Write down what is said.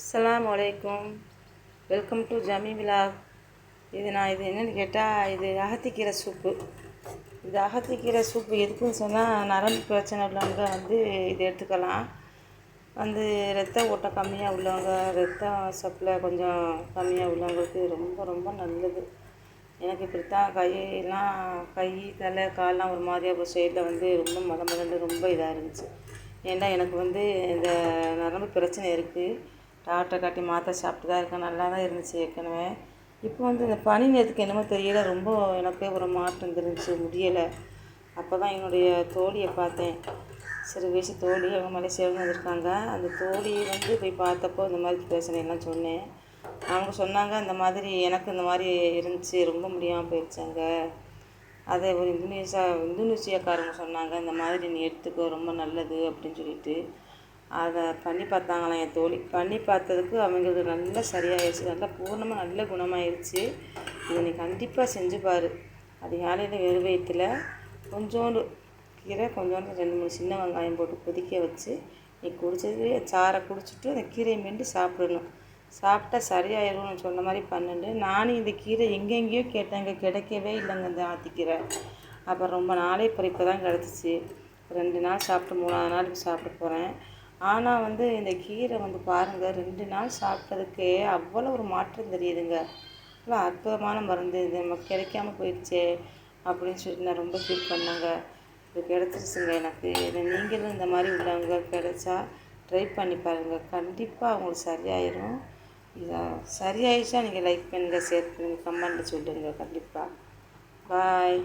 அஸ்ஸலாமு அலைக்கும். Welcome to Jami vlog. இது என்னென்னு கேட்டால், இது அகத்திக்கீரை சூப்பு. இது அகத்திக்கீரை சூப்பு எதுக்குன்னு சொன்னால், நரம்பு பிரச்சனை உள்ளவங்க இது எடுத்துக்கலாம். ரத்த ஓட்டம் கம்மியாக உள்ளவங்க, ரத்தம் சப்ளை கொஞ்சம் கம்மியாக உள்ளவங்களுக்கு ரொம்ப ரொம்ப நல்லது. எனக்கு இப்படித்தான் கை தலை கால்லாம் ஒரு மாதிரியாக ஒரு சைடில் ரொம்ப மொதன்னு ரொம்ப இதாக இருந்துச்சு. ஏன்னா எனக்கு இந்த நரம்பு பிரச்சனை இருக்குது. டாக்டரை காட்டி மாத்திரை சாப்பிட்டு தான் இருக்கேன். நல்லா தான் இருந்துச்சு ஏற்கனவே. இப்போ இந்த பனி நேரத்துக்கு என்னமோ தெரியல, ரொம்ப எனக்கே ஒரு மாற்றம் தெரிஞ்சிச்சு, முடியலை. அப்போ தான் என்னுடைய தோழியை பார்த்தேன். சிறு வயசு தோழி, அவங்க மலேசியாவில் வந்திருக்காங்க. அந்த தோழி போய் பார்த்தப்போ இந்த மாதிரி பிரச்சனையெல்லாம் சொன்னேன். அவங்க சொன்னாங்க, இந்த மாதிரி எனக்கு இந்த மாதிரி இருந்துச்சு, ரொம்ப முடியாமல் போயிடுச்சாங்க. அதை ஒரு இந்தோனேசியாக்காரங்க சொன்னாங்க, இந்த மாதிரி நீ எடுத்துக்கோ, ரொம்ப நல்லது அப்படின்னு சொல்லிட்டு அதை பண்ணி பார்த்தாங்களாம் என் தோழி. பண்ணி பார்த்ததுக்கு அவங்களுக்கு நல்லா சரியாயிடுச்சு, நல்லா பூர்ணமாக நல்ல குணமாயிடுச்சு. இதை நீ கண்டிப்பாக செஞ்சு பாரு. அதிகாலையில் வெறும் வயிற்றில் கொஞ்சோண்டு கீரை, கொஞ்சோண்டு 2-3 சின்ன வெங்காயம் போட்டு கொதிக்க வச்சு நீ குடிச்சது சாறை குடிச்சிட்டு அந்த கீரையை மெண்டு சாப்பிடணும். சாப்பிட்டா சரியாயிரும்னு சொன்ன மாதிரி பண்ணுண்டு. நானும் இந்த கீரை எங்கெங்கேயோ கேட்டேங்க, கிடைக்கவே இல்லைங்க இந்த ஆத்திக்கீரை. அப்புறம் ரொம்ப நாளே இப்போ தான் கிடச்சிச்சு. 2 நாள் சாப்பிட்டு 3ஆவது நாளுக்கு சாப்பிட போகிறேன். ஆனால் இந்த கீரை பாருங்கள், 2 நாள் சாப்பிட்டதுக்கே அவ்வளோ ஒரு மாற்றம் தெரியுதுங்க. அவ்வளோ அற்புதமான மருந்து. இது நமக்கு கிடைக்காம போயிடுச்சே அப்படின்னு சொல்லிட்டு நான் ரொம்ப ஃபீல் பண்ணேங்க. இது கிடச்சிருச்சுங்க எனக்கு. இதை நீங்களும் இந்த மாதிரி உள்ளவங்க கிடைச்சா ட்ரை பண்ணி பாருங்கள், கண்டிப்பாக அவங்களுக்கு சரியாயிடும். இதை சரியாயிடுச்சா நீங்கள் லைக் பண்ணுங்கள், ஷேர் பண்ணுங்கள், கமெண்ட்டில் சொல்லுங்கள். கண்டிப்பாக பாய்.